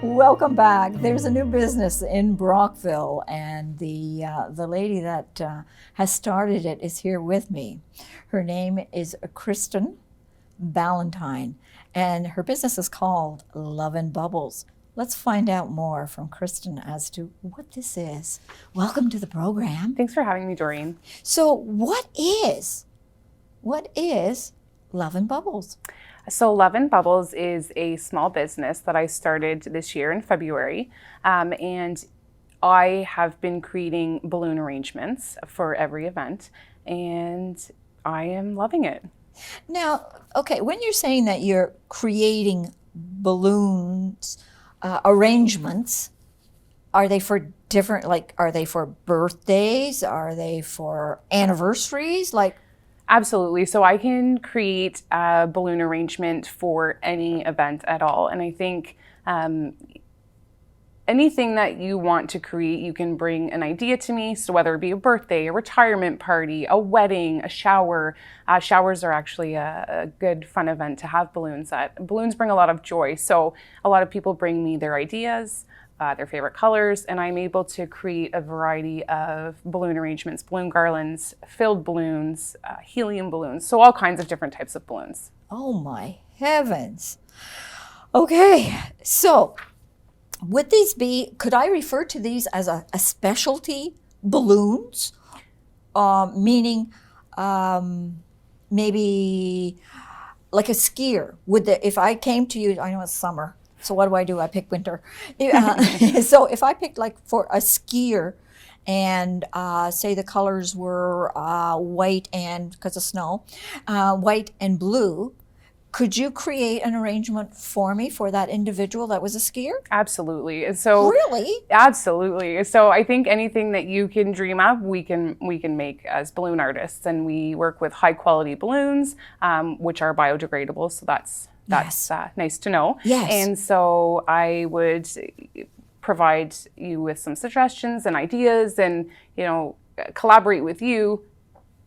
Welcome back. There's a new business in Brockville, and the lady that has started it is here with me. Her name is Kristin Ballantine, and her business is called Love and Bubbles. Let's find out more from Kristin as to what this is. Welcome to the program. Thanks for having me, Doreen. So what is Love and Bubbles? So Love and Bubbles is a small business that I started this year in February, and I have been creating balloon arrangements for every event, and I am loving it. Now, okay, when you're saying that you're creating balloons, arrangements, are they for different, are they for birthdays? Are they for anniversaries? Absolutely. So I can create a balloon arrangement for any event at all. And I think anything that you want to create, you can bring an idea to me. So whether it be a birthday, a retirement party, a wedding, a shower. Showers are actually a good fun event to have balloons at. Balloons bring a lot of joy. So a lot of people bring me their ideas, their favorite colors, and I'm able to create a variety of balloon arrangements, balloon garlands, filled balloons, helium balloons, so all kinds of different types of balloons. Oh my heavens. Okay, so would these be, could I refer to these as a specialty balloons? Meaning maybe like a skier. If I came to you, I know it's summer, so what do? I pick winter. So if I picked for a skier and say the colors were white and, because of snow, white and blue, could you create an arrangement for me for that individual that was a skier? Absolutely. So really? Absolutely. So I think anything that you can dream of, we can make as balloon artists, and we work with high quality balloons, which are biodegradable. So that's Yes. Nice to know. Yes. And so I would provide you with some suggestions and ideas, and collaborate with you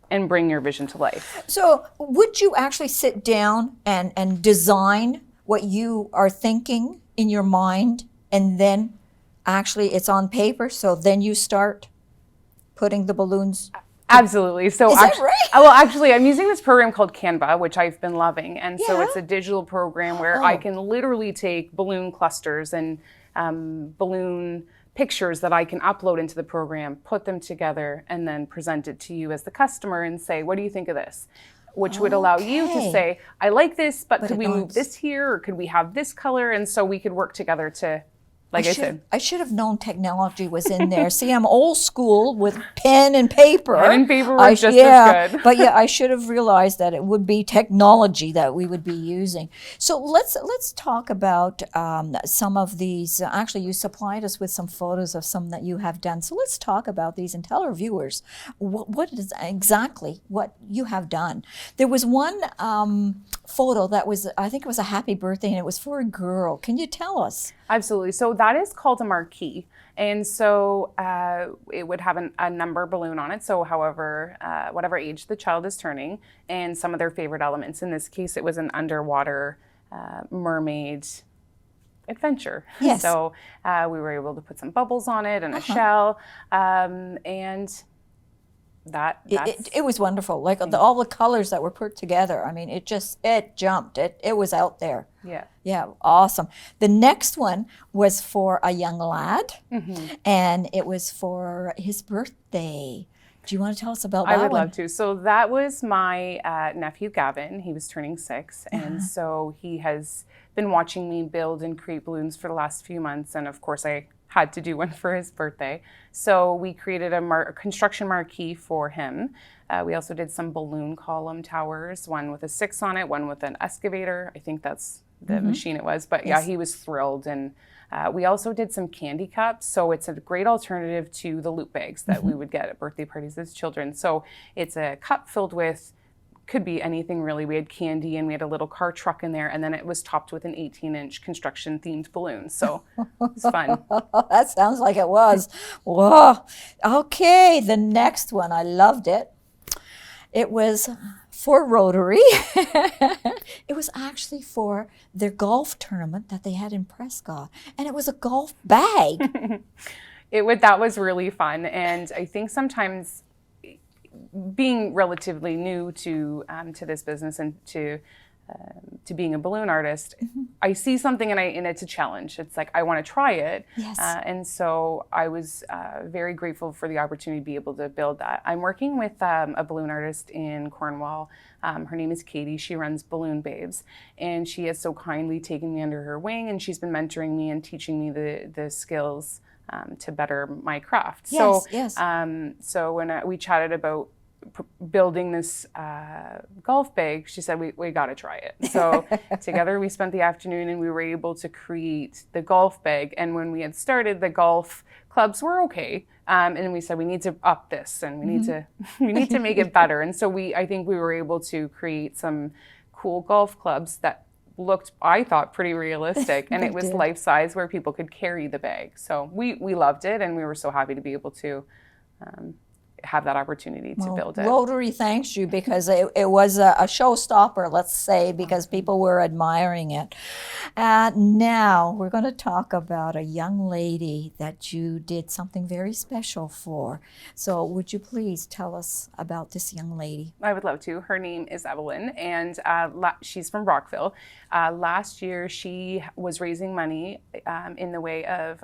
and bring your vision to life. So would you actually sit down and design what you are thinking in your mind, and then actually it's on paper, so then you start putting the balloons? Absolutely. So Is that right? Well, actually, I'm using this program called Canva, which I've been loving. And so Yeah. it's a digital program where I can literally take balloon clusters and balloon pictures that I can upload into the program, put them together, and then present it to you as the customer and say, what do you think of this? Which would allow you to say, I like this, but could we move this here, or could we have this color? And so we could work together to, I should have known technology was in there. See, I'm old school with pen and paper. Pen and paper was just as good. But yeah, I should have realized that it would be technology that we would be using. So let's talk about some of these. Actually, you supplied us with some photos of some that you have done. So let's talk about these and tell our viewers what is exactly what you have done. There was one photo that was, I think it was a happy birthday, and it was for a girl. Can you tell us? Absolutely. So that is called a marquee. And so it would have a number balloon on it. So whatever age the child is turning, and some of their favorite elements. In this case, it was an underwater mermaid adventure. Yes. So we were able to put some bubbles on it and a shell. And it was wonderful. All the colors that were put together. I mean, it jumped. It was out there. Yeah. Yeah, awesome. The next one was for a young lad, and it was for his birthday. Do you want to tell us about that one? I would love to. So that was my nephew, Gavin. He was turning 6, and so he has been watching me build and create balloons for the last few months, and of course I had to do one for his birthday. So we created a construction marquee for him. We also did some balloon column towers, one with a 6 on it, one with an excavator. I think that's the machine it was. But yeah, he was thrilled. And we also did some candy cups. So it's a great alternative to the loot bags that we would get at birthday parties as children. So it's a cup filled with, could be anything really. We had candy, and we had a little car truck in there, and then it was topped with an 18-inch construction themed balloon. So it was fun. That sounds like it was. Whoa. Okay, the next one, I loved it. It was for Rotary. It was actually for their golf tournament that they had in Prescott, and it was a golf bag. That was really fun, and I think sometimes being relatively new to this business and to being a balloon artist, I see something and it's a challenge. It's like I want to try it, Yes. And so I was very grateful for the opportunity to be able to build that. I'm working with a balloon artist in Cornwall. Her name is Katie. She runs Balloon Babes, and she has so kindly taken me under her wing, and she's been mentoring me and teaching me the skills to better my craft. Yes, So, yes. so when we chatted about building this golf bag, she said, we got to try it. So together we spent the afternoon and we were able to create the golf bag. And when we had started, the golf clubs were okay. And we said, we need to up this and we need to make it better. And so I think we were able to create some cool golf clubs that looked, I thought, pretty realistic, and it was life size where people could carry the bag. So we loved it, and we were so happy to be able to have that opportunity to build it. Rotary thanks you, because it was a showstopper, let's say, because people were admiring it. Now we're going to talk about a young lady that you did something very special for. So would you please tell us about this young lady? I would love to. Her name is Evelyn, and she's from Brockville. Last year, she was raising money in the way of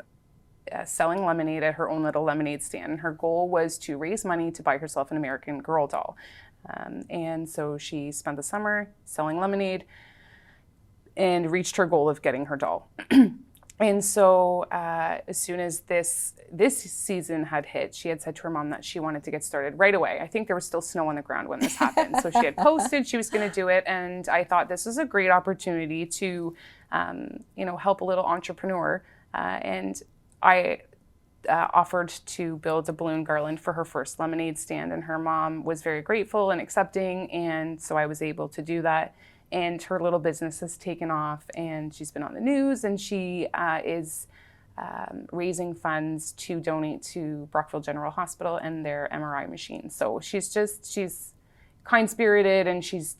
selling lemonade at her own little lemonade stand. Her goal was to raise money to buy herself an American Girl doll. And so she spent the summer selling lemonade and reached her goal of getting her doll. And so as soon as this season had hit, she had said to her mom that she wanted to get started right away. I think there was still snow on the ground when this happened. So she had posted she was going to do it. And I thought this was a great opportunity to, help a little entrepreneur. And I offered to build a balloon garland for her first lemonade stand, and her mom was very grateful and accepting, and so I was able to do that. And her little business has taken off, and she's been on the news, and she is raising funds to donate to Brockville General Hospital and their MRI machine. So she's kind-spirited, and she's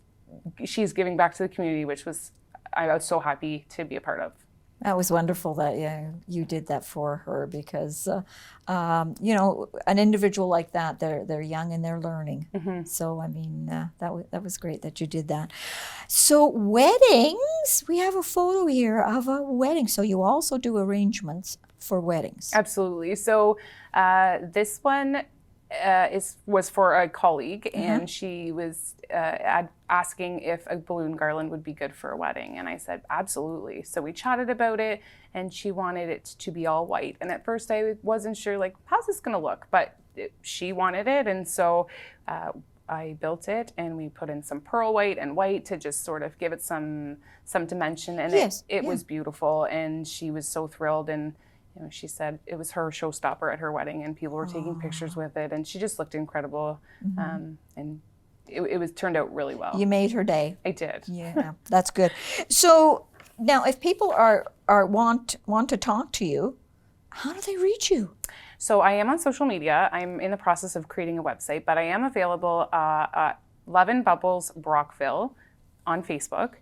giving back to the community, which I was so happy to be a part of. That was wonderful that you did that for her, because an individual like that, they're young and they're learning. So I mean, that was great that you did that. So weddings, we have a photo here of a wedding. So you also do arrangements for weddings. Absolutely. So this one was for a colleague, and she was asking if a balloon garland would be good for a wedding, and I said absolutely. So we chatted about it, and she wanted it to be all white, and at first I wasn't sure, like, how's this gonna look, but she wanted it, and so I built it, and we put in some pearl white and white to just sort of give it some dimension, and it was beautiful, and she was so thrilled. And she said it was her showstopper at her wedding, and people were taking pictures with it, and she just looked incredible. And it turned out really well. You made her day. I did. Yeah, that's good. So now, if people want to talk to you, how do they reach you? So I am on social media. I'm in the process of creating a website, but I am available at Love and Bubbles Brockville on Facebook,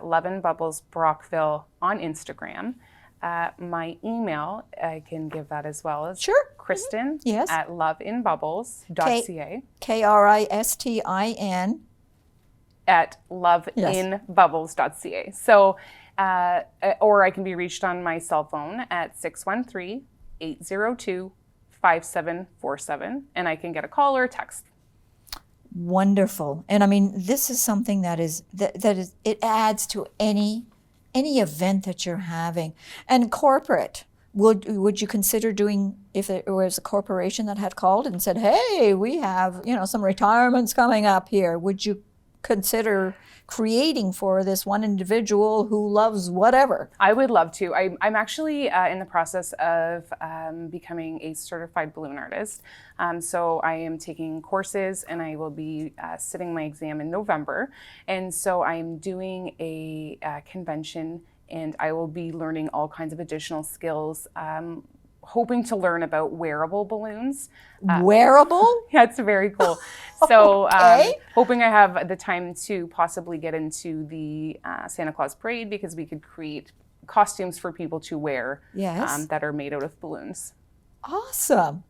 Love and Bubbles Brockville on Instagram. My email, I can give that as well. As Sure. Kristin Yes. at loveinbubbles.ca. Kristin at loveinbubbles.ca. So, or I can be reached on my cell phone at 613-802-5747, and I can get a call or a text. Wonderful. And I mean, this is something that is it adds to any event that you're having. And corporate, would you consider doing, if it was a corporation that had called and said, hey, we have some retirements coming up here, would you consider creating for this one individual who loves whatever? I would love to. I'm actually in the process of becoming a certified balloon artist. So I am taking courses, and I will be sitting my exam in November. And so I'm doing a convention, and I will be learning all kinds of additional skills, hoping to learn about wearable balloons. Wearable? Yeah, it's very cool. So Okay. hoping I have the time to possibly get into the Santa Claus parade, because we could create costumes for people to wear Yes. that are made out of balloons. Awesome.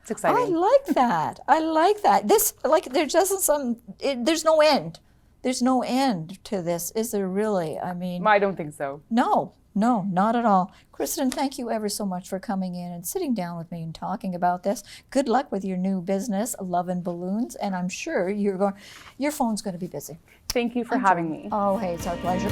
It's exciting. I like that. I like that. This, like, there's no end. There's no end to this, is there really? I mean, I don't think so. no, not at all. Kristin, thank you ever so much for coming in and sitting down with me and talking about this. Good luck with your new business, Love and Balloons, and I'm sure your phone's going to be busy. Thank you for having me. Oh, hey, it's our pleasure.